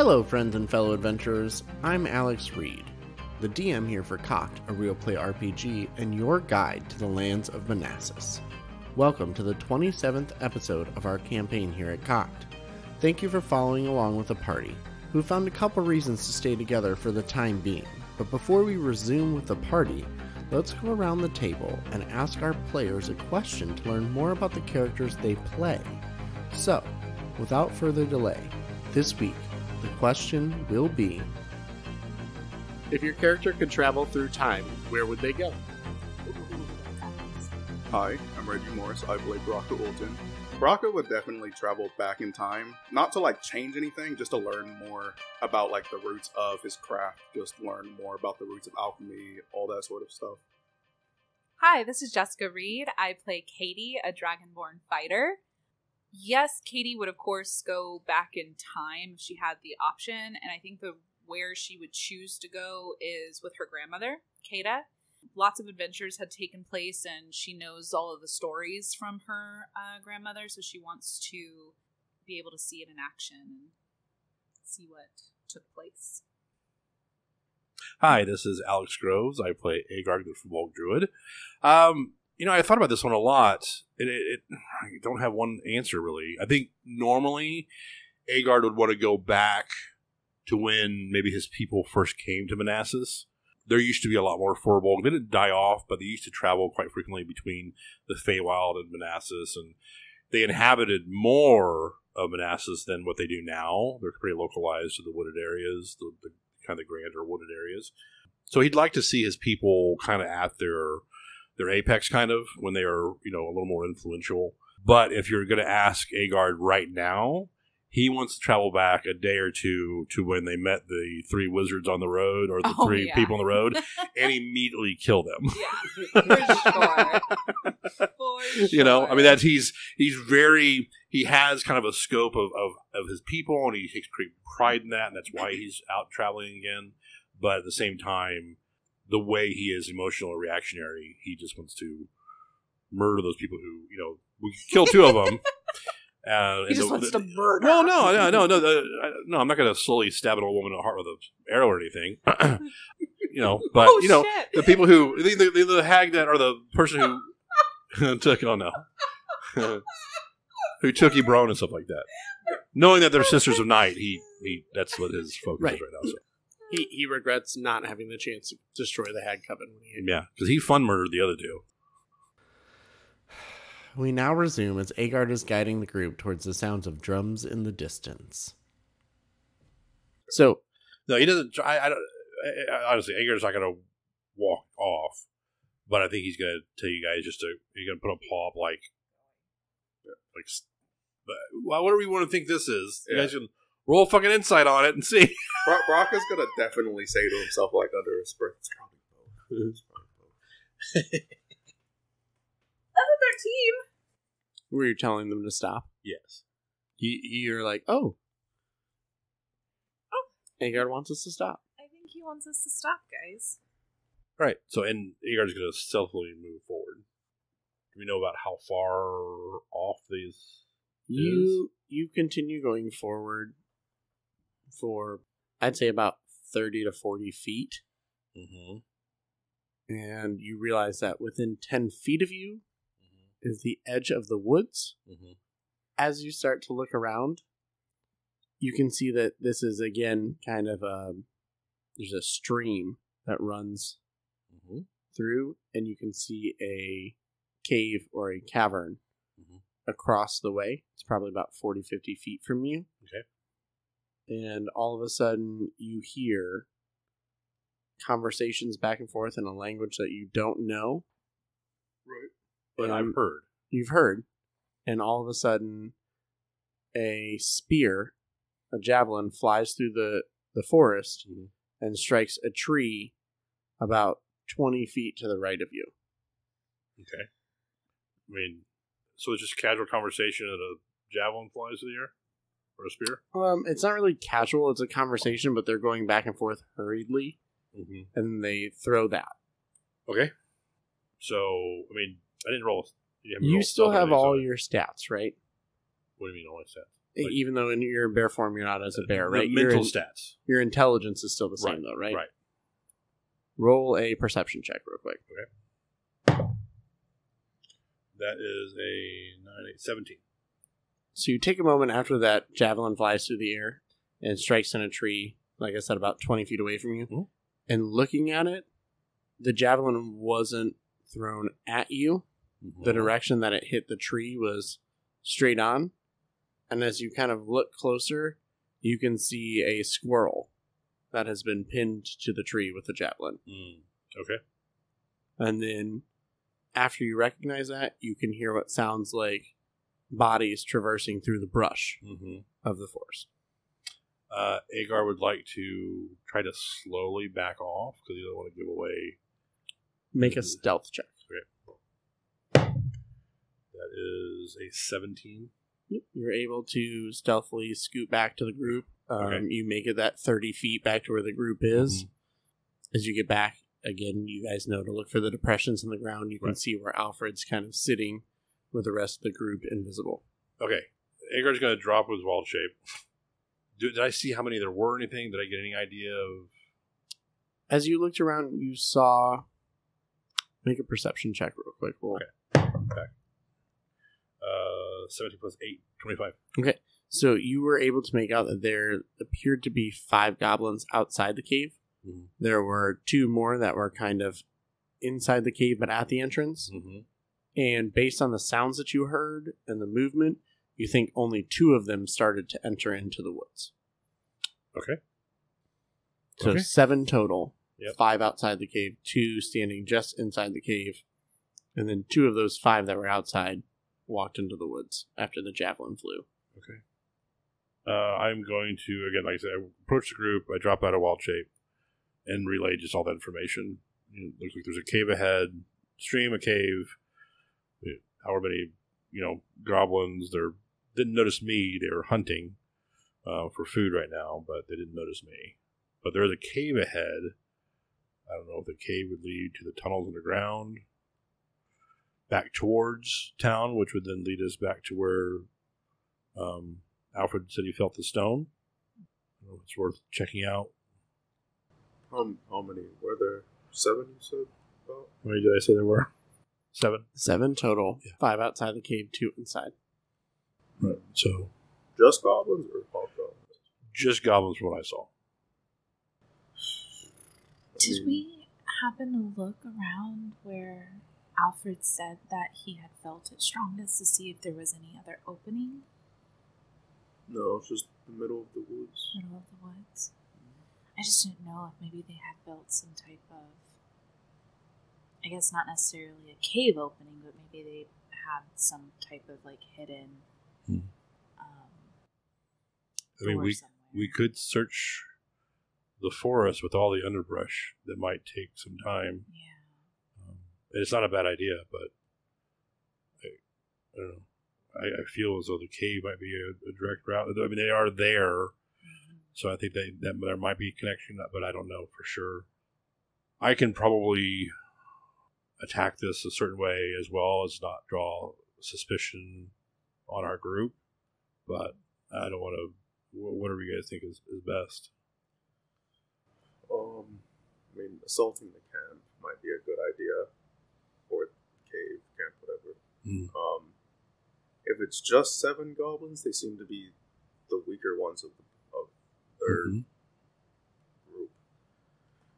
Hello, friends and fellow adventurers. I'm Alex Reed, the DM here for Cocked, a real play RPG, and your guide to the Lands of Manassas. Welcome to the 27th episode of our campaign here at Cocked. Thank you for following along with the party, who found a couple reasons to stay together for the time being. But before we resume with the party, let's go around the table and ask our players a question to learn more about the characters they play. So, without further delay, this week, the question will be, if your character could travel through time, where would they go? Hi, I'm Reggie Morris. I play Baraka Ulton. Baraka would definitely travel back in time, not to change anything, just to learn more about the roots of his craft, just learn more about the roots of alchemy, all that sort of stuff. Hi, this is Jessica Reed. I play Katie, a Dragonborn fighter. Yes, Katie would of course go back in time if she had the option, and I think where she would choose to go is with her grandmother, Kata. Lots of adventures had taken place, and she knows all of the stories from her grandmother, so she wants to be able to see it in action and see what took place. Hi, this is Alex Groves. I play Agard, the Football Druid. I thought about this one a lot. I don't have one answer, really. I think normally Agard would want to go back to when maybe his people first came to Manassas. There used to be a lot more Furbolg. They didn't die off, but they used to travel quite frequently between the Feywild and Manassas, and they inhabited more of Manassas than what they do now. They're pretty localized to the wooded areas, the kind of grander wooded areas. So he'd like to see his people kind of at their apex, kind of, when they are, a little more influential. But if you're going to ask Agard right now, he wants to travel back a day or two to when they met the three wizards on the road, or the three people on the road, and immediately kill them. Yeah, for sure. For sure. He has kind of a scope of his people, and he takes great pride in that, and that's why he's out traveling again. But at the same time, the way he is emotional or reactionary, he just wants to murder those people who, we kill two of them. He just wants to murder. Well, no, I'm not going to slowly stab an old woman in the heart with an arrow or anything. But shit. the people who the hag that, or the person who took who took Ebron and stuff like that, knowing that they're sisters of night, he that's what his focus is right now. So. He regrets not having the chance to destroy the Hag Coven. Because he fun murdered the other two. we now resume as Agard is guiding the group towards the sounds of drums in the distance. So, no, he doesn't. Honestly, Agard's not going to walk off, but I think he's going to tell you guys he's going to put a paw up what do we want to think this is? You guys can roll fucking insight on it and see. Brocka's going to definitely say to himself, under his breath, it's probably both. It's probably both. That's a 13. Were you telling them to stop? Yes. You're like, oh. Agard wants us to stop. I think he wants us to stop, guys. Right. So, and Agard's going to stealthily move forward. Do we know about how far off these is? You continue going forward for, I'd say, about 30 to 40 feet. Mm-hmm. And you realize that within 10 feet of you is the edge of the woods. Mm-hmm. As you start to look around, you can see that this is, again, kind of there's a stream that runs through, and you can see a cave or a cavern across the way. It's probably about 40, 50 feet from you. Okay. And all of a sudden, you hear conversations back and forth in a language that you don't know. Right. But I've heard. You've heard. And all of a sudden, a spear, a javelin, flies through the forest and strikes a tree about 20 feet to the right of you. Okay. So it's just casual conversation and a javelin flies through the air? Or a spear? It's not really casual. It's a conversation, but they're going back and forth hurriedly. Mm-hmm. And they throw that. Okay. So, I didn't roll. You still have all your stats, right? What do you mean all my stats? Like, even though in your bear form you're not as a bear, the right? mental stats. Your intelligence is still the same, though, right? Right. Roll a perception check real quick. Okay. That is a 9, 8, 17. So you take a moment after that javelin flies through the air and strikes in a tree, like I said, about 20 feet away from you. Mm-hmm. And looking at it, the javelin wasn't thrown at you. Mm-hmm. The direction that it hit the tree was straight on. And as you kind of look closer, you can see a squirrel that has been pinned to the tree with the javelin. Okay. And then after you recognize that, you can hear what sounds like bodies traversing through the brush of the forest. Agar would like to try to slowly back off because he doesn't want to give away. Make a stealth check. Okay. That is a 17. You're able to stealthily scoot back to the group. Okay. You make it that 30 feet back to where the group is. As you get back, again, you guys know to look for the depressions in the ground. You can see where Alfred's kind of sitting with the rest of the group invisible. Okay. Agar's going to drop his wild shape. Did I see how many there were or anything? Did I get any idea of... As you looked around, you saw... Make a perception check real quick. Okay. 17 plus 8, 25. Okay. So you were able to make out that there appeared to be 5 goblins outside the cave. Mm-hmm. There were 2 more that were kind of inside the cave but at the entrance. Mm-hmm. And based on the sounds that you heard and the movement, you think only 2 of them started to enter into the woods. Okay. So 7 total. Yep. 5 outside the cave, 2 standing just inside the cave. And then 2 of those 5 that were outside walked into the woods after the javelin flew. Okay. I'm going to, again, like I said, I approach the group, I drop out of wild shape, and relay just all that information. It looks like there's a cave ahead, stream, a cave, however many, goblins. They didn't notice me. They were hunting for food right now, but they didn't notice me. But there is a cave ahead. I don't know if the cave would lead to the tunnels underground, back towards town, which would then lead us back to where Alfred said he felt the stone. I don't know if it's worth checking out. How many were there? 7, you said? About? How many did I say there were? 7? 7 total. Yeah. 5 outside the cave, 2 inside. Right. So just goblins or all goblins? just goblins from what I saw. Did we happen to look around where Alfred said that he had felt it strongest to see if there was any other opening? No, it's just the middle of the woods. Middle of the woods. I just didn't know if maybe they had built some type of, I guess not necessarily a cave opening, but maybe they had some type of hidden. I mean, we could search the forest with all the underbrush. That might take some time. Yeah. It's not a bad idea, but I don't know. I feel as though the cave might be a direct route. I mean, they are there, so I think that there might be a connection, but I don't know for sure. I can probably attack this a certain way as well as not draw suspicion on our group, but I don't want to. Whatever you guys think is best. I mean, assaulting the camp might be a good idea, or cave, camp, whatever. If it's just 7 goblins, they seem to be the weaker ones of their group.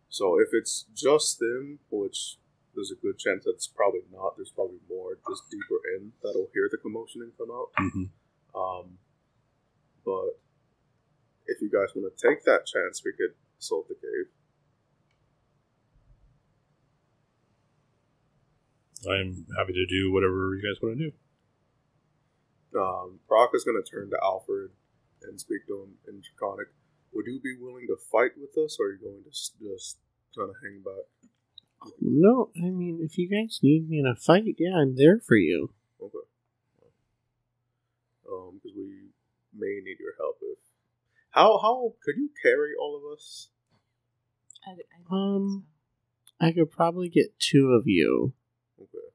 So if it's just them, which there's a good chance that's probably not, there's probably more just deeper in that'll hear the commotion and come out. But if you guys want to take that chance, we could assault the cave. I'm happy to do whatever you guys want to do. Brock is going to turn to Alfred and speak to him in Draconic. Would you be willing to fight with us, or are you going to just kind of hang back? No, I mean, if you guys need me in a fight, yeah, I'm there for you. Okay. Because we may need your help. How could you carry all of us? I don't think so. I could probably get 2 of you. Okay.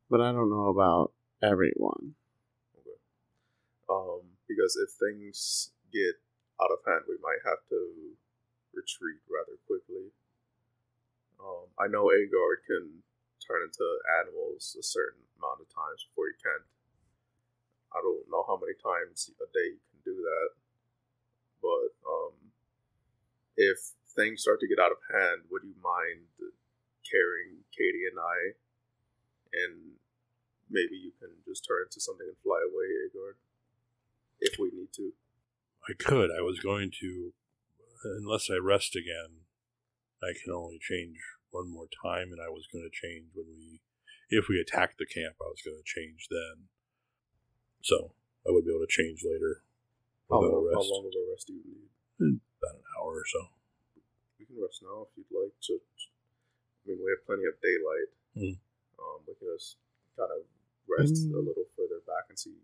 But I don't know about everyone. Okay. because if things get out of hand, we might have to retreat rather quickly. I know Agard can turn into animals a certain amount of times before he can't. I don't know how many times a day he can do that. But if things start to get out of hand, would you mind carrying Katie and I? And maybe you can just turn into something and fly away, Agard, if we need to. I could. I was going to, unless I rest again, I can only change one more time, and I was going to change if we attacked the camp, I was going to change then. So, I would be able to change later. How long of a rest do you need? About an hour or so. We can rest now if you'd like to. I mean, we have plenty of daylight. We can just kind of rest a little further back and see.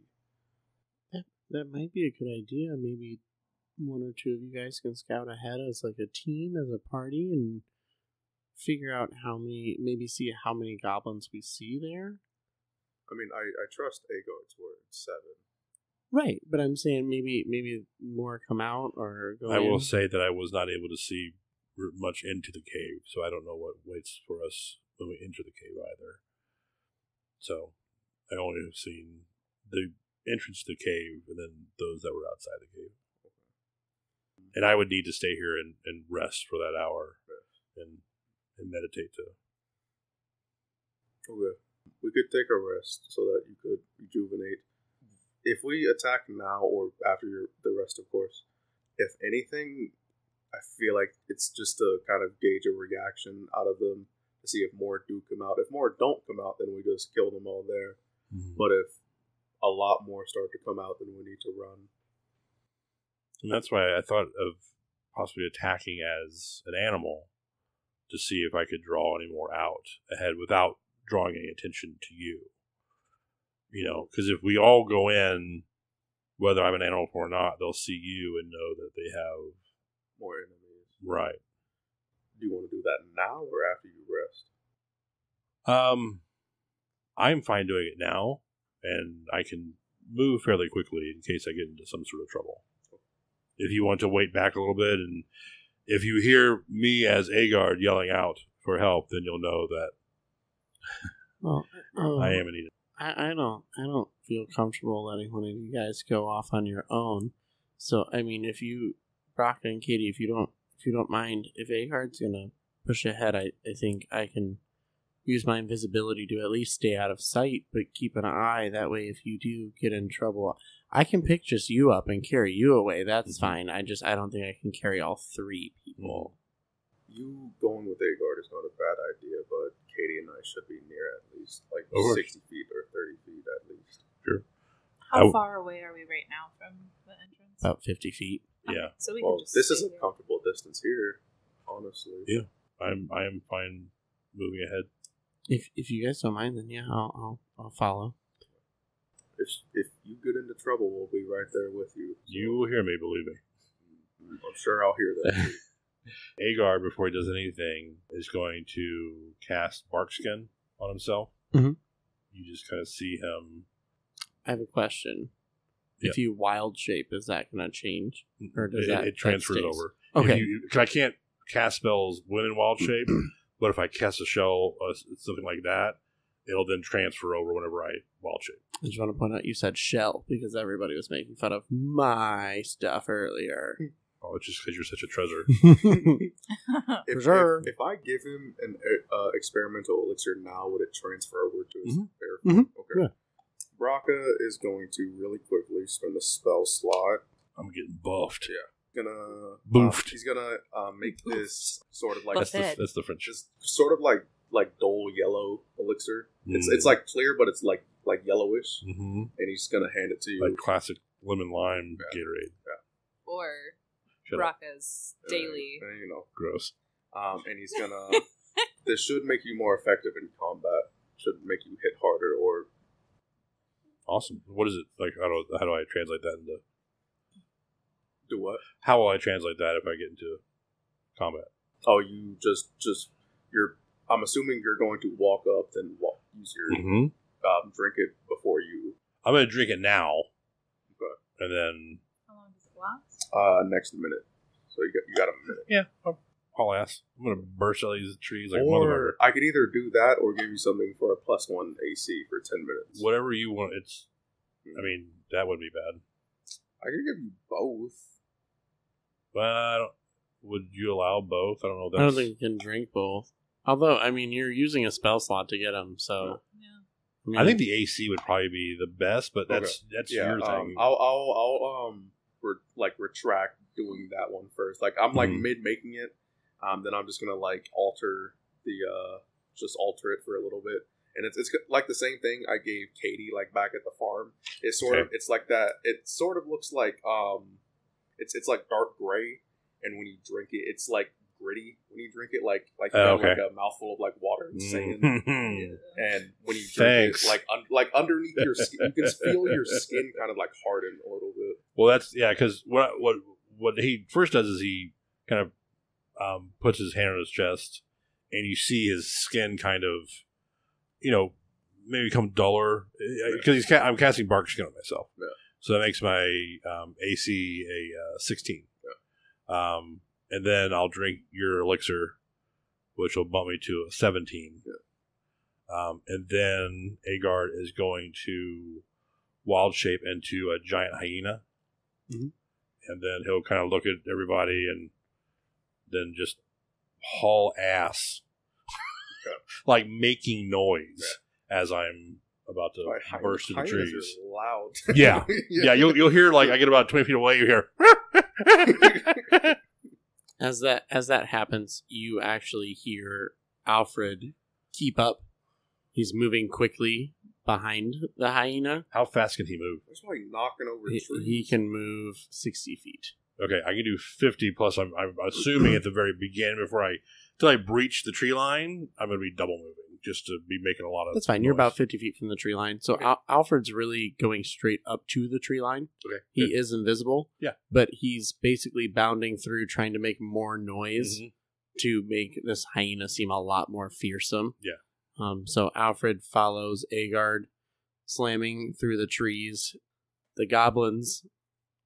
That might be a good idea. Maybe one or two of you guys can scout ahead as like a team, as a party, and figure out see how many goblins we see there. I mean, I trust Agard's word, 7. Right, but I'm saying maybe more come out or go I in. will say that I was not able to see much into the cave, so I don't know what waits for us when we enter the cave either. So, I only have seen the entrance to the cave and then those that were outside the cave. And I would need to stay here and rest for that hour and meditate too. Okay. We could take a rest so that you could rejuvenate. If we attack now or after the rest, of course, if anything, I feel like it's just to kind of gauge a reaction out of them to see if more do come out. If more don't come out, then we just kill them all there. Mm-hmm. But if a lot more start to come out, then we need to run. And that's why I thought of possibly attacking as an animal to see if I could draw any more out ahead without drawing any attention to you. You know, because if we all go in, whether I'm an animal or not, they'll see you and know that they have more enemies. Right. Do you want to do that now or after you rest? I'm fine doing it now, and I can move fairly quickly in case I get into some sort of trouble. If you want to wait back a little bit, and if you hear me as Agard yelling out for help, then you'll know that I am in need. I don't feel comfortable letting one of you guys go off on your own. So I mean, if you, Brock and Katie, if you don't mind, if Agard's gonna push ahead, I think I can use my invisibility to at least stay out of sight, but keep an eye. That way, if you do get in trouble, I can pick just you up and carry you away. That's fine. I don't think I can carry all 3 people. You going with Agard is not a bad idea, but Katie and I should be near at least like 60 feet or 30 feet at least. Sure. How far away are we right now from the entrance? About 50 feet. Yeah. So we well, can just this is a comfortable distance here, honestly. Yeah, I am fine moving ahead. If you guys don't mind, then yeah, I'll follow. If you get into trouble, we'll be right there with you. So. You will hear me, believe me. I'm sure I'll hear that. Agard, before he does anything, is going to cast Barkskin on himself. Mm-hmm. You just kind of see him. I have a question. Yeah. If you wild shape, is that going to change? Or does it transfers over. Okay. Because I can't cast spells when in wild shape, but if I cast a shell, something like that, it'll then transfer over whenever I wild shape. I just want to point out you said shell because everybody was making fun of my stuff earlier. Oh, it's just because you're such a treasure. If I give him an experimental elixir now, would it transfer over to his bear? Mm-hmm. Okay. Yeah. Braca is going to really quickly spend a spell slot. I'm getting buffed. Yeah. Boofed. He's gonna make this sort of like that's the French. Just sort of like dull yellow elixir. It's like clear, but it's like yellowish. Mm-hmm. And he's gonna hand it to you, like classic lemon lime Gatorade. Yeah. Or Braca's daily. Gross. And he's gonna. This should make you more effective in combat. Should make you hit harder or. Awesome. What is it like? How do I translate that into? Do what? How will I translate that if I get into combat? Oh, you just you're. I'm assuming you're going to walk up, then use your drink it before you. I'm going to drink it now. Okay. And then... How long does it last? Next minute. So you got a minute. Yeah, I'll ask. I'm going to burst all these trees like Or motherfucker. I could either do that or give you something for a +1 AC for 10 minutes. Whatever you want. I mean, that would be bad. I could give you both. But would you allow both? I don't know. I don't think you can drink both. Although, I mean, you're using a spell slot to get them, so... Yeah. I think the AC would probably be the best, but that's your thing. I'll retract doing that one first. Like I'm like mid making it, then I'm just gonna like alter it for a little bit, and it's like the same thing I gave Katie like back at the farm. It's it's like that. It sort of looks like it's like dark gray, and when you drink it, it's like gritty when you drink it, like you have like a mouthful of like water and sand. And when you drink it, like underneath your skin, you can feel your skin kind of like harden a little bit. Well, that's because what he first does is he kind of puts his hand on his chest, and you see his skin kind of, maybe become duller because I'm casting bark skin on myself. Yeah. So that makes my AC a 16. Yeah. And then I'll drink your elixir, which will bump me to a 17. Yeah. And then Agard is going to wild shape into a giant hyena. Mm-hmm. And then he'll kind of look at everybody and then just haul ass. Like making noise as I'm about to burst through the trees. Are loud. Yeah. Yeah, you'll hear, like, I get about 20 feet away, you hear... As that happens, you actually hear Alfred keep up. He's moving quickly behind the hyena. How fast can he move? He's like knocking over trees. He can move 60 feet. Okay, I can do 50 plus. I'm assuming at the very beginning, until I breach the tree line, I'm going to be double moving just to be making a lot of. That's fine. noise. You're about 50 feet from the tree line. So okay. Alfred's really going straight up to the tree line. Okay, he is invisible. Yeah, but he's basically bounding through, trying to make more noise to make this hyena seem a lot more fearsome. Yeah. So Alfred follows Agard, slamming through the trees. The goblins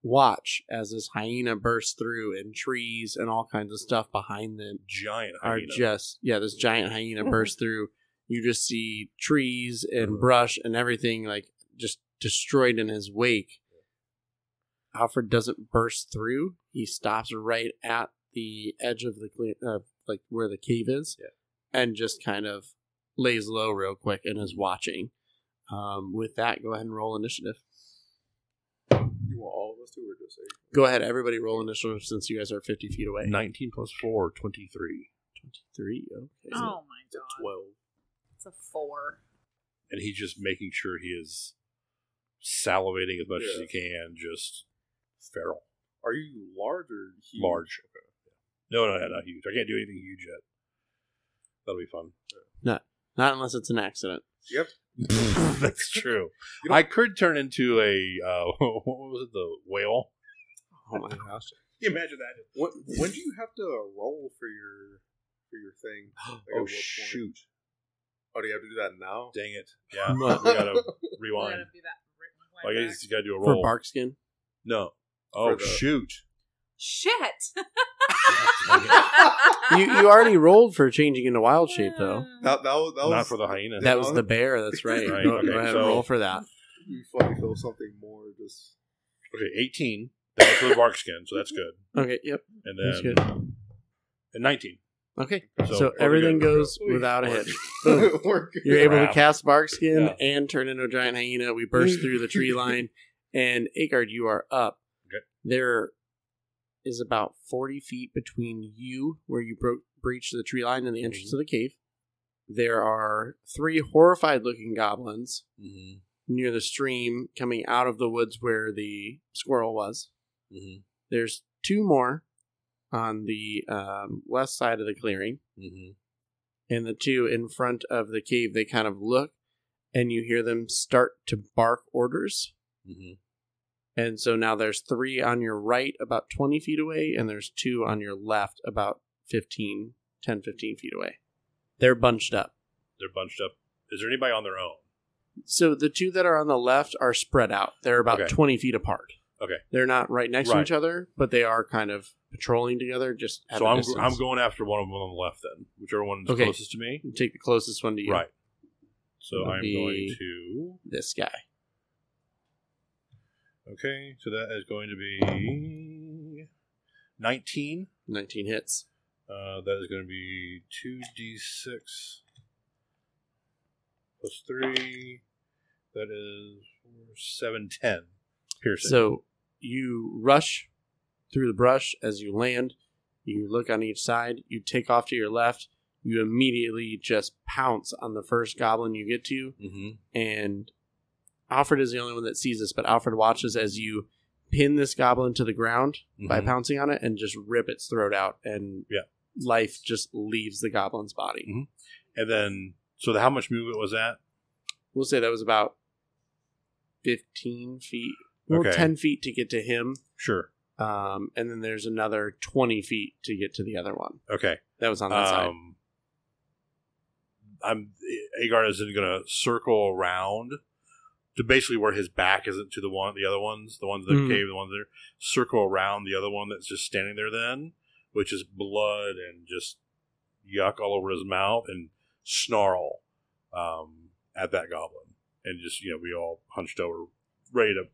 watch as this hyena bursts through, and trees and all kinds of stuff behind them giant hyena. This giant hyena bursts through. You just see trees and brush and everything like just destroyed in his wake. Alfred doesn't burst through. He stops right at the edge of the like where the cave is, and just kind of lays low real quick and is watching. With that, go ahead and roll initiative. You want all of us to, or just say? Go ahead, everybody roll initiative since you guys are 50 feet away. 19 plus 4, 23. 23, okay. Oh my god. 12. It's a 4. And he's just making sure he is salivating as much as he can, just feral. Are you large or huge? Large. Okay. No, not huge. I can't do anything huge yet. That'll be fun. Not unless it's an accident. Yep. That's true. I could turn into a what was it? The whale. Oh my gosh! Can you imagine that? When do you have to roll for your thing? Oh shoot! Oh, do you have to do that now? Dang it! Yeah, we gotta rewind. Gotta do that I guess you gotta do a roll for barkskin. No. Oh shoot! Shit! You already rolled for changing into wild shape, though. That was not for the hyena. That was the bear. That's right. Right. Go ahead and roll for that. You fucking feel something more. Just okay. 18. That was for the bark skin, so that's good. Okay. Yep. And then that's good. And 19. Okay. So everything goes without a hitch. You're able to cast barkskin and turn into a giant hyena. We burst through the tree line, and Agard, you are up. Okay. There is about 40 feet between you, where you breached the tree line, and the entrance of the cave. There are 3 horrified-looking goblins near the stream coming out of the woods where the squirrel was. There's 2 more on the west side of the clearing. And the 2 in front of the cave, they kind of look, and you hear them start to bark orders. And so now there's 3 on your right about 20 feet away, and there's 2 on your left about 10, 15 feet away. They're bunched up. Is there anybody on their own? So the 2 that are on the left are spread out. They're about 20 feet apart. Okay. They're not right next to Right. each other, but they are kind of patrolling together. Just at So a I'm distance. going after one of them on the left then, whichever one's Okay. closest to me. Take the closest one to you. Right. So That'll I'm be going to. this guy. Okay, so that is going to be 19. 19 hits. That is going to be 2d6 plus 3. That is 7, 10 piercing. So you rush through the brush as you land. You look on each side. You take off to your left. You immediately just pounce on the first goblin you get to. Mm-hmm. And Alfred is the only one that sees this, but Alfred watches as you pin this goblin to the ground by Mhm. pouncing on it and just rip its throat out. And Yeah. life just leaves the goblin's body. Mhm. And then, so how much movement was that? We'll say that was about 15 feet. Well, Okay. 10 feet to get to him. Sure. And then there's another 20 feet to get to the other one. Okay. That was on that side. Agar is going to circle around to basically where his back isn't to the other ones, the ones in the Mhm. cave, the ones there. Circle around the other one that's just standing there then, which is blood and just yuck all over his mouth, and snarl at that goblin, and just we all hunched over, ready to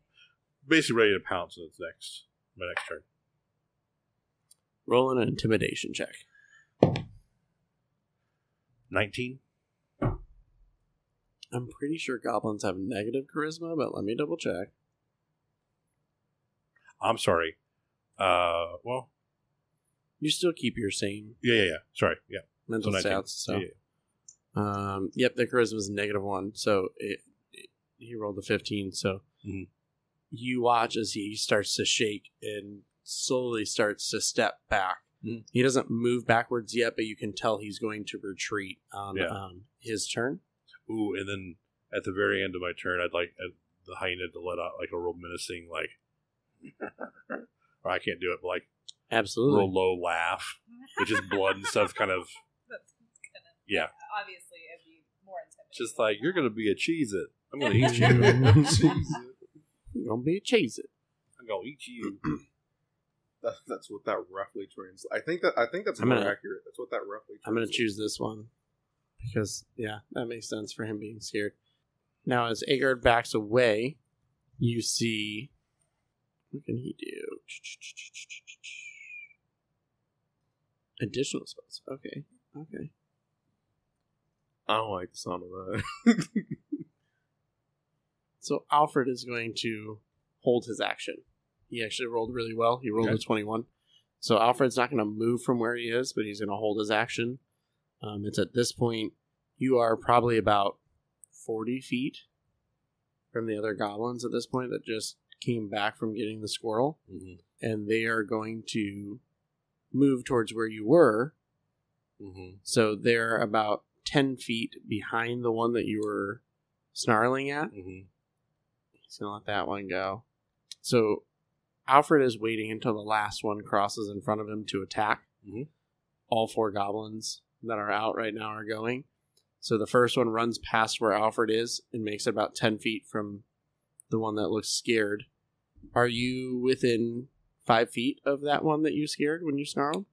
pounce on its my next turn. Roll an intimidation check. 19. I'm pretty sure goblins have negative charisma, but let me double check. I'm sorry. Well, You still keep your same yeah. Sorry, yeah. mental 19. stats. So, Yeah. Yep, their charisma is -1. So he rolled a 15. So Mhm. you watch as he starts to shake and slowly starts to step back. Mhm. He doesn't move backwards yet, but you can tell he's going to retreat on Yeah. his turn. Ooh, and then at the very end of my turn, I'd like the hyena to let out like a real menacing, like, or I can't do it, but like Absolutely. real low laugh, which is blood and stuff, kind of, That's gonna, yeah. obviously, it'd be more intimidating. Just like, you're going to be a Cheez-It. I'm going to eat you. You're going to be a chase it. I'm going to eat you. That's what that roughly translates. I think that's I'm more gonna- accurate. That's what that roughly. I'm going to translates. choose this one because, yeah, that makes sense for him being scared. Now, as Agard backs away, you see. What can he do? Additional spells. Okay. I don't like the sound of that. So Alfred is going to hold his action. He actually rolled really well. He rolled Okay. a 21. So Alfred's not going to move from where he is, but he's going to hold his action. It's at this point, you are probably about 40 feet from the other goblins at this point that just came back from getting the squirrel. Mm-hmm. And they are going to move towards where you were. Mm-hmm. So they're about 10 feet behind the one that you were snarling at. Mm-hmm. He's going to let that one go. So Alfred is waiting until the last one crosses in front of him to attack. Mm-hmm. All 4 goblins that are out right now are going. So the first one runs past where Alfred is and makes it about 10 feet from the one that looks scared. Are you within 5 feet of that one that you scared when you snarled?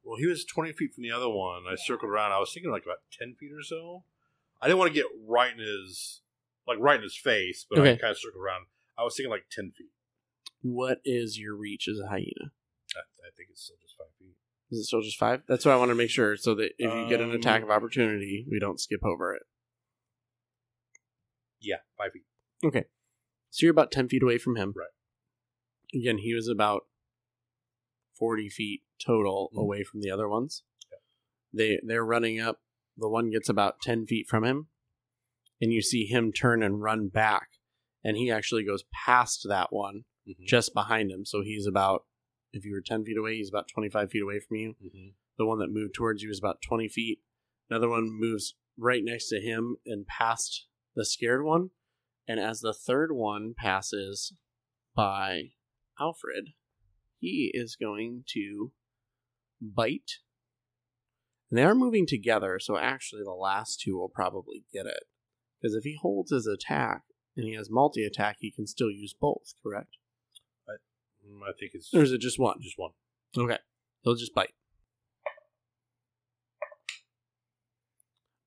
Well, he was 20 feet from the other one. I circled around. I was thinking like about 10 feet or so. I didn't want to get right in his face, but I Okay. kind of circled around. I was thinking like 10 feet. What is your reach as a hyena? I think it's still just 5 feet. Is it still just 5? That's what I want to make sure, so that if you get an attack of opportunity, we don't skip over it. Yeah, 5 feet. Okay. So you're about 10 feet away from him. Right. Again, he was about 40 feet total Mhm. away from the other ones. They're running up. The one gets about 10 feet from him, and you see him turn and run back, and he actually goes past that one Mm-hmm. just behind him. So he's about, if you were 10 feet away, he's about 25 feet away from you. Mm-hmm. The one that moved towards you is about 20 feet. Another one moves right next to him and past the scared one. And as the third one passes by Alfred, he is going to bite. And they are moving together, so actually the last 2 will probably get it. Because if he holds his attack and he has multi-attack, he can still use both, correct? I think it's... Or is it just one? Just one. Okay. He'll just bite.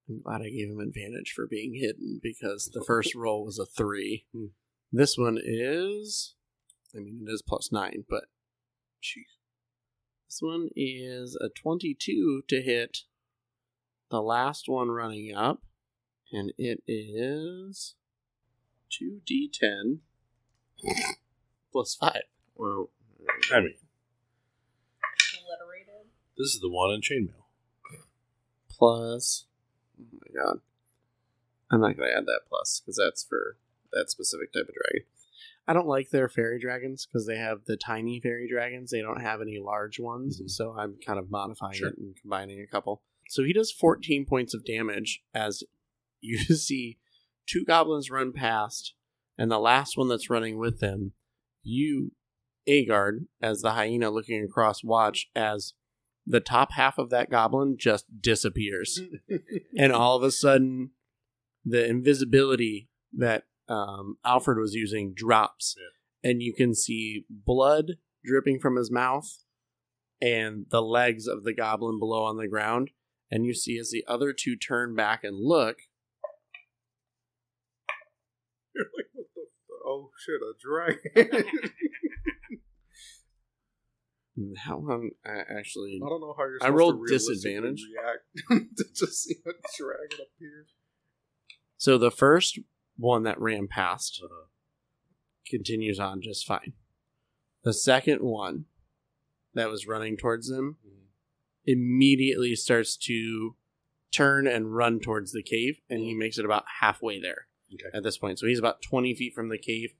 I'm glad I gave him advantage for being hidden because the first roll was a 3. This one is... I mean, it is +9, but... Jeez. This one is a 22 to hit the last one running up. And it is 2d10 +5. Well, I mean, Obliterated. this is the one in chainmail. Plus... Oh my god. I'm not going to add that plus, because that's for that specific type of dragon. I don't like their fairy dragons, because they have the tiny fairy dragons. They don't have any large ones, so I'm kind of modifying it and combining a couple. So he does 14 points of damage, as you see 2 goblins run past, and the last one that's running with them, you, Agard, as the hyena looking across, watch as the top half of that goblin just disappears. And all of a sudden, the invisibility that Alfred was using drops. Yeah. And you can see blood dripping from his mouth and the legs of the goblin below on the ground. And you see as the other 2 turn back and look. You're like, what the oh shit, a dragon. How long? I don't know how you're supposed I rolled to disadvantage. react to just see a dragon appear. So the first one that ran past continues on just fine. The second one that was running towards them immediately starts to turn and run towards the cave, and he makes it about halfway there at this point. So he's about 20 feet from the cave.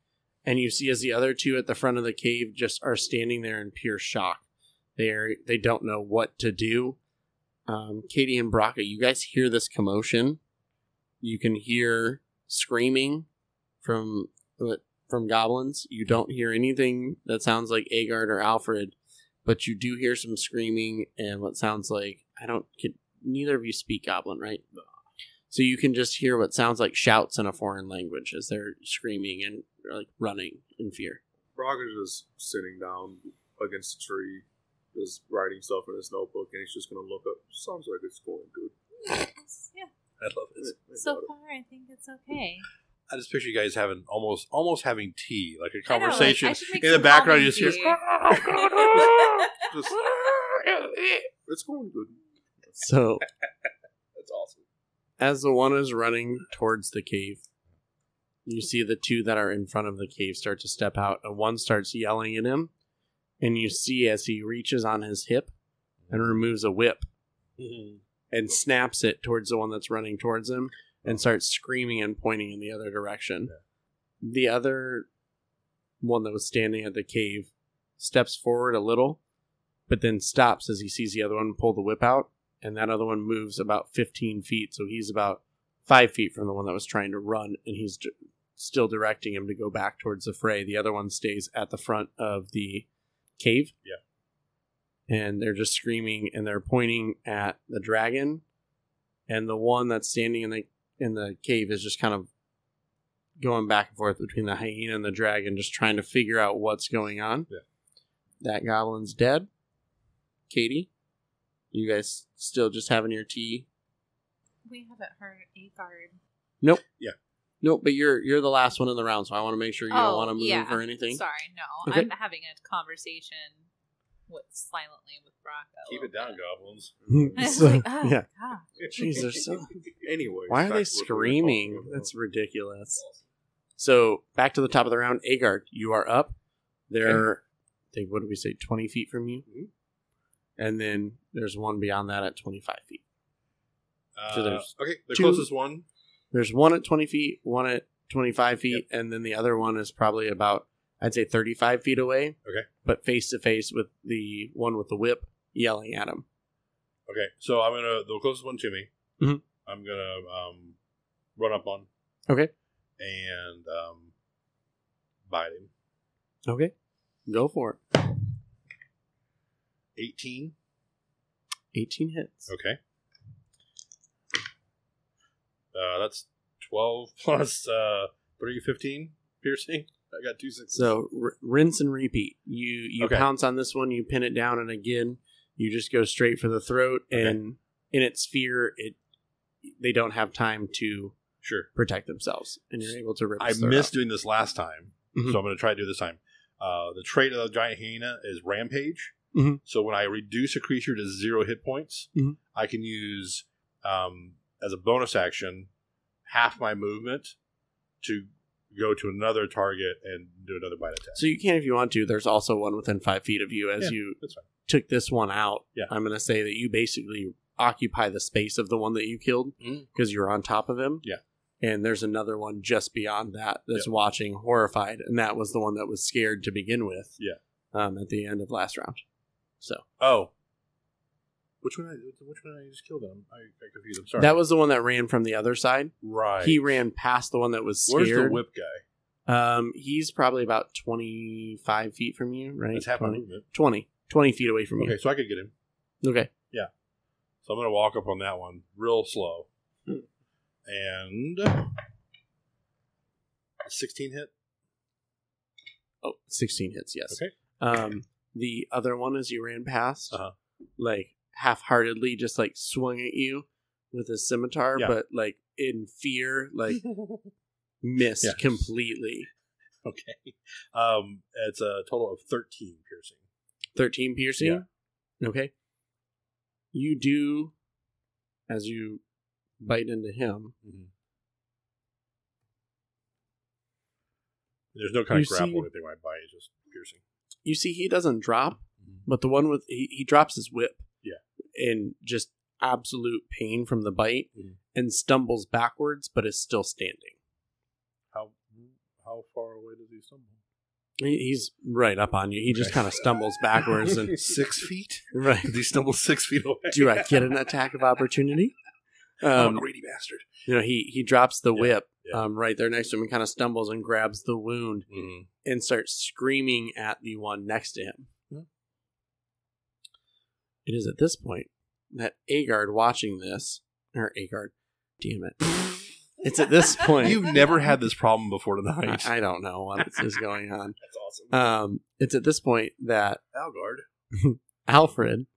And you see as the other 2 at the front of the cave just are standing there in pure shock. They don't know what to do. Katie and Braca, you guys hear this commotion. You can hear screaming from goblins. You don't hear anything that sounds like Agard or Alfred, but you do hear some screaming and what sounds like... neither of you speak Goblin, right? No. So you can just hear what sounds like shouts in a foreign language as they're screaming and like running in fear. Brock is just sitting down against a tree, just writing stuff in his notebook, and he's just going to look up. Sounds like it's going good. Yeah. I love it. So far, I think it's okay. I just picture you guys having almost having tea, like a conversation. I should make in the some background. You almond just hear, Just, it's going good. So That's awesome. as the one is running towards the cave, you see the 2 that are in front of the cave start to step out, and one starts yelling at him, and you see as he reaches on his hip and removes a whip and snaps it towards the one that's running towards him and starts screaming and pointing in the other direction. Yeah. The other one that was standing at the cave steps forward a little, but then stops as he sees the other one pull the whip out, and that other one moves about 15 feet, so he's about 5 feet from the one that was trying to run, and he's still directing him to go back towards the fray. The other one stays at the front of the cave. Yeah. And they're just screaming, and they're pointing at the dragon, and the one that's standing in the cave is just kind of going back and forth between the hyena and the dragon, just trying to figure out what's going on. Yeah. That goblin's dead. Katie, you guys still just having your tea? We haven't heard Agard. Nope. Yeah. Nope, but you're the last one in the round, so I want to make sure you don't want to move or anything. Sorry, no. Okay. I'm having a conversation silently with Braca. keep it down, goblins. So, like, oh, yeah. God. Jeez, they're so... Anyway, Why are they screaming? That's ridiculous. So, back to the top of the round. Agard, you are up. They're, I think, what did we say, 20 feet from you? Mm-hmm. And then there's one beyond that at 25 feet. So there's the closest one. There's one at 20 feet, one at 25 feet, and then the other one is probably about, I'd say, 35 feet away. Okay. But face to face with the one with the whip yelling at him. Okay, so I'm gonna the closest one to me. Mm-hmm. I'm gonna run up on. Okay. And bite him. Okay. Go for it. 18. 18 hits. Okay. That's 12 plus 3, 15 piercing. I got 2 6s. So rinse and repeat. You Okay. pounce on this one, you pin it down, and again, you just go straight for the throat. Okay. And in its fear, they don't have time to Sure. protect themselves, and you're able to rip. I its throat missed out. doing this last time, Mhm. so I'm going to try to do it this time. The trait of the giant hyena is Rampage. Mhm. So when I reduce a creature to 0 hit points, Mhm. I can use, as a bonus action, half my movement to go to another target and do another bite attack. So you can if you want to. There's also one within 5 feet of you. As Yeah, you that's fine. took this one out, Yeah. I'm going to say that you basically occupy the space of the one that you killed because you're on top of him. Yeah. And there's another one just beyond that that's watching horrified, and that was the one that was scared to begin with. Yeah. At the end of last round. So Oh. Which one I just killed him? I got confused. I'm sorry. that was the one that ran from the other side. right. He ran past the one that was scared. Where's the whip guy? He's probably about 25 feet from you, right? That's half my 20, movement. 20 feet away from Okay, so I could get him. you. Okay. So I'm going to walk up on that one real slow. And 16 hit. Oh, 16 hits, yes. Okay. The other one, as you ran past, Uh-huh. like half-heartedly just like swung at you with his scimitar, Yeah. but like in fear, like missed Yeah. completely. Okay. It's a total of 13 piercing. 13 piercing? Okay. You do, as you bite into him, Mm-hmm. There's no kind You of grapple see- or anything when I bite. It's just piercing. you see he doesn't drop, Mhm. but the one with, he drops his whip. Yeah. In just absolute pain from the bite Mhm. and stumbles backwards, but is still standing. How far away does he stumble? He's right up on you. He just Okay. kind of stumbles backwards and 6 feet? right. He stumbles 6 feet away. Do I get an attack of opportunity? I'm a greedy bastard. He drops the whip yeah. right there next to him and kind of stumbles and grabs the wound Mm-hmm. and starts screaming at the one next to him. Hmm. It is at this point that Agard watching this, or Agard, damn it. It's at this point. You've never had this problem before tonight. I don't know what is going on. That's awesome. It's at this point that Algard. Alfred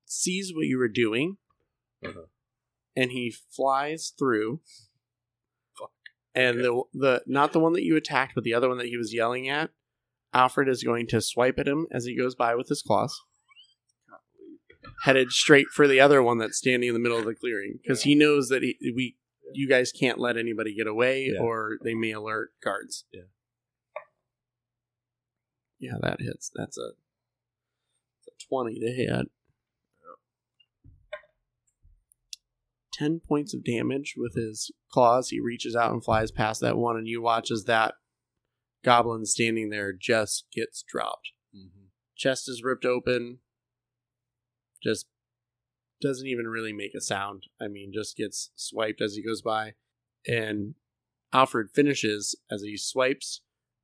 sees what you were doing, Uh-huh. and he flies through. Fuck. And the not the one that you attacked, but the other one that he was yelling at, Alfred is going to swipe at him as he goes by with his claws, headed straight for the other one that's standing in the middle of the clearing, because he knows that you guys can't let anybody get away, Yeah. or they may alert guards. Yeah. Yeah, that hits. That's a 20 to hit. 10 points of damage with his claws. He reaches out and flies past that one, and you watch as that goblin standing there just gets dropped. Mm-hmm. Chest is ripped open. Just doesn't even really make a sound. I mean, just gets swiped as he goes by. And Alfred finishes as he swipes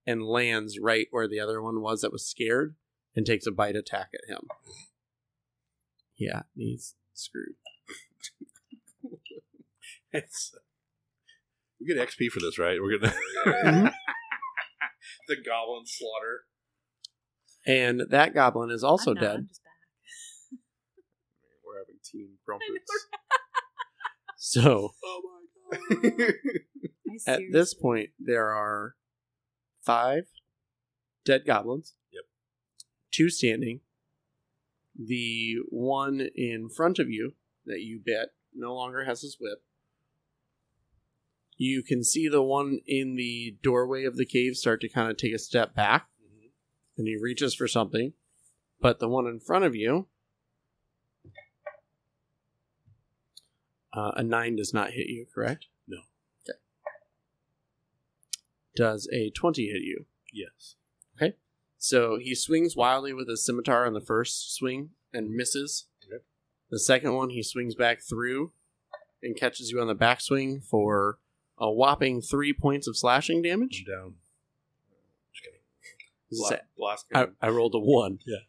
and lands right where the other one was that was scared and takes a bite attack at him. Yeah, he's screwed. We get XP for this, right? We're gonna Mhm. the goblin slaughter. And that goblin is also I'm not, dead. I'm just back. We're having team crumpets. So Oh my god. I at this point, there are 5 dead goblins. Yep. 2 standing. The one in front of you that you bit no longer has his whip. You can see the one in the doorway of the cave start to kind of take a step back. And he reaches for something. But the one in front of you, a 9 does not hit you, correct? No. Okay. Does a 20 hit you? Yes. Okay. So he swings wildly with his scimitar on the first swing and misses. Okay. The second one, he swings back through and catches you on the backswing for a whopping 3 points of slashing damage. I'm down. Just kidding. Blast I rolled a 1. Yeah.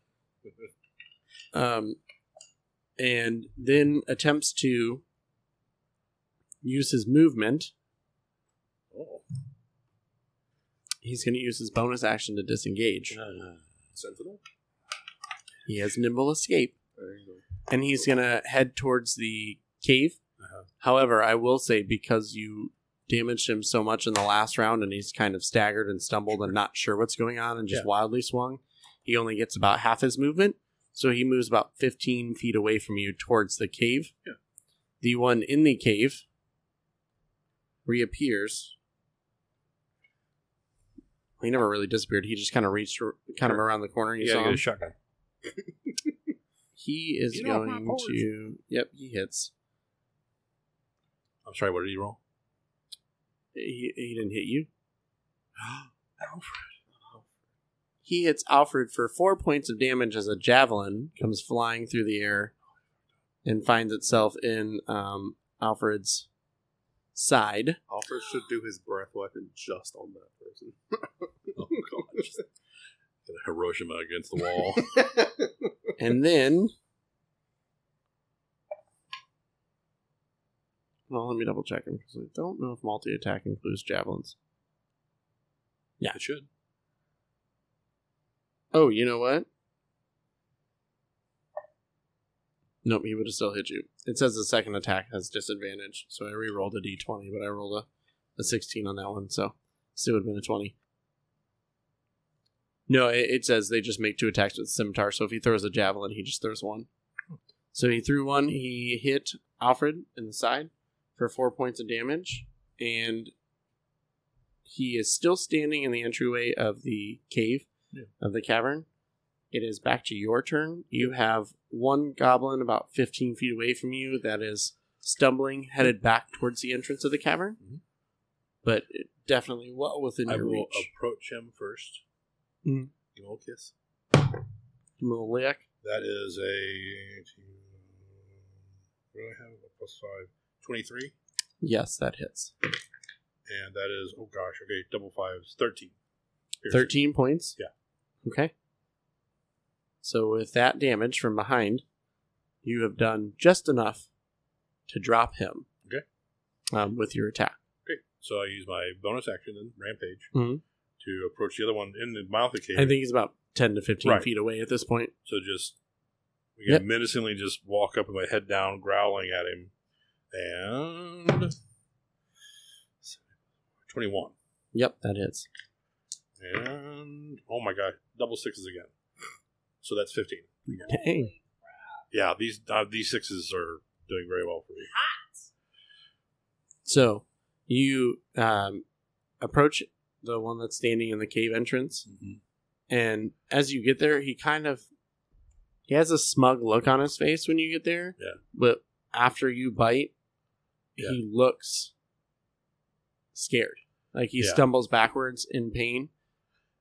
And then attempts to use his movement. Oh. He's going to use his bonus action to disengage. Sensible. He has nimble escape. And he's going to head towards the cave. However, I will say, because you damaged him so much in the last round and he's kind of staggered and stumbled and not sure what's going on and just wildly swung, he only gets about half his movement. So he moves about 15 feet away from you towards the cave. Yeah. The one in the cave reappears. He never really disappeared. He just kind of reached kind of around the corner. You saw get him. a shotgun. He is going to... Yep, he hits. I'm sorry, what did he roll? He didn't hit you. Alfred. He hits Alfred for 4 points of damage as a javelin comes flying through the air and finds itself in Alfred's side. Alfred should do his breath weapon just on that person. Oh, God. Get a Hiroshima against the wall. And then... Well, let me double check him, because I don't know if multi-attack includes javelins. Yeah. It should. Oh, you know what? Nope, he would have still hit you. It says the second attack has disadvantage, so I re-rolled a d20, but I rolled a 16 on that one, so still would have been a 20. No, it says they just make 2 attacks with the scimitar, so if he throws a javelin, he just throws 1. So he threw 1, he hit Alfred in the side for 4 points of damage, and he is still standing in the entryway of the cave, of the cavern. It is back to your turn. You have one goblin about 15 feet away from you that is stumbling, headed back towards the entrance of the cavern, but definitely well within your reach. I will approach him first. Give him a little kiss. Give him a little lick. That is a... What do I have? A +5. 23? Yes, that hits. And that is, oh gosh, okay, double 5s, 13. 13 points? Yeah. Okay. So with that damage from behind, you have done just enough to drop him. Okay. With your attack. Okay, so I use my bonus action in Rampage to approach the other one in the mouth of the cave. I think he's about 10 to 15 feet away at this point. So just we can menacingly just walk up with my head down, growling at him. And 21. Yep, that hits. And oh my god, double 6s again. So that's 15. Dang. Yeah, these 6s are doing very well for me. So you approach the one that's standing in the cave entrance, and as you get there, he has a smug look on his face when you get there. Yeah. But after you bite, he looks scared. Like he stumbles backwards in pain.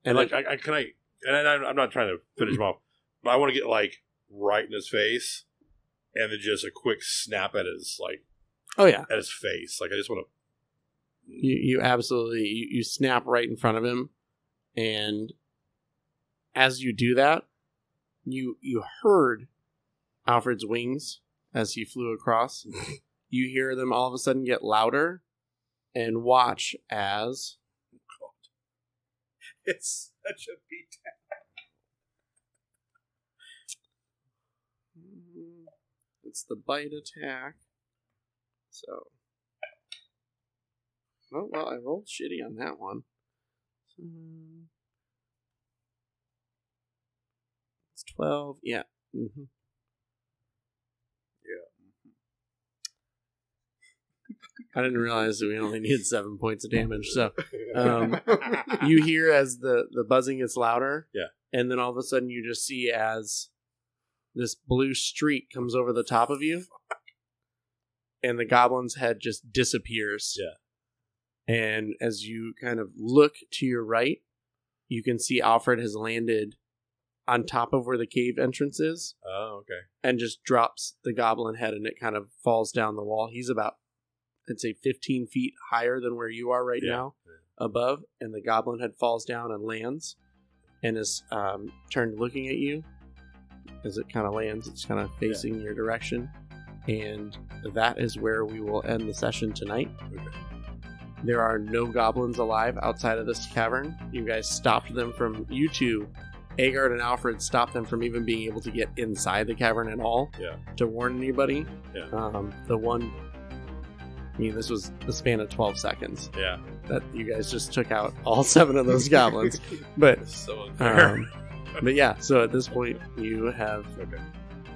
And like, I'm not trying to finish him off, but I want to get like right in his face, and then just a quick snap at his at his face. Like I just want to. You absolutely you snap right in front of him, and as you do that, you heard Alfred's wings as he flew across. You hear them all of a sudden get louder, and watch as... It's such a beatdown. It's the bite attack. So... Oh, well, I rolled shitty on that one. It's 12. Yeah. Mm-hmm. I didn't realize that we only needed 7 points of damage. So you hear as the buzzing gets louder. Yeah. And then all of a sudden you just see as this blue streak comes over the top of you. And the goblin's head just disappears. Yeah. And as you kind of look to your right, you can see Alfred has landed on top of where the cave entrance is. Oh, okay. And just drops the goblin head and it kind of falls down the wall. He's about, I'd say, 15 feet higher than where you are right now, above. And the goblin head falls down and lands and is turned looking at you. As it kind of lands, it's kind of facing your direction. And that is where we will end the session tonight. Okay. There are no goblins alive outside of this cavern. You guys stopped them from, you two, Agard and Alfred, stopped them from even being able to get inside the cavern at all. Yeah. To warn anybody. Yeah. This was the span of 12 seconds. Yeah. That you guys just took out all 7 of those goblins. But It's so unfair. but yeah, so at this point you have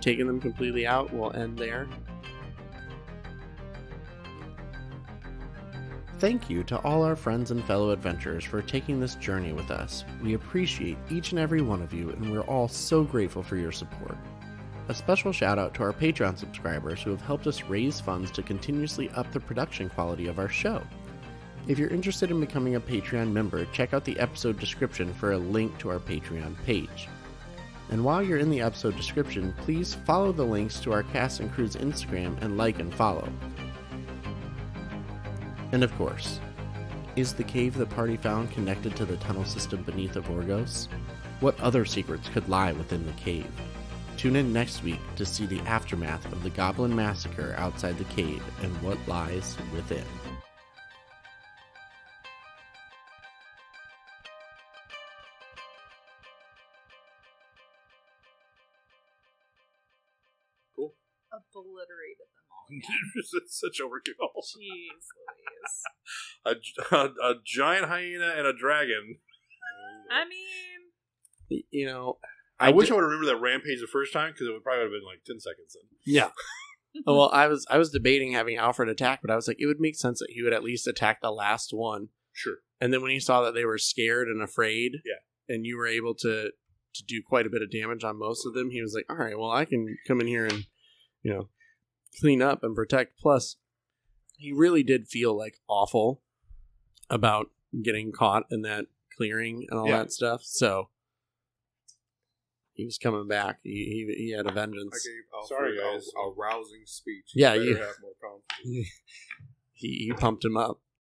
taken them completely out. We'll end there. Thank you to all our friends and fellow adventurers for taking this journey with us. We appreciate each and every one of you, and we're all so grateful for your support. A special shout out to our Patreon subscribers who have helped us raise funds to continuously up the production quality of our show. If you're interested in becoming a Patreon member, check out the episode description for a link to our Patreon page. And while you're in the episode description, please follow the links to our cast and crew's Instagram and like and follow. And of course, is the cave the party found connected to the tunnel system beneath Evorgos? What other secrets could lie within the cave? Tune in next week to see the aftermath of the Goblin Massacre outside the cave and what lies within. Cool. Obliterated them all. Again. It's such overkill. Jeez Louise. A giant hyena and a dragon. I mean, I wish I would remember that rampage the first time, because it would probably have been like 10 seconds then. Yeah. Well, I was debating having Alfred attack, but I was like, it would make sense that he would at least attack the last one. Sure. And then when he saw that they were scared and afraid, Yeah. and you were able to do quite a bit of damage on most of them, he was like, all right, well, I can come in here and, clean up and protect. Plus, he really did feel like awful about getting caught in that clearing and all that stuff. So he was coming back. He had a vengeance. I gave Alfred Sorry, guys. a rousing speech. Yeah, Better you have more confidence. he pumped him up.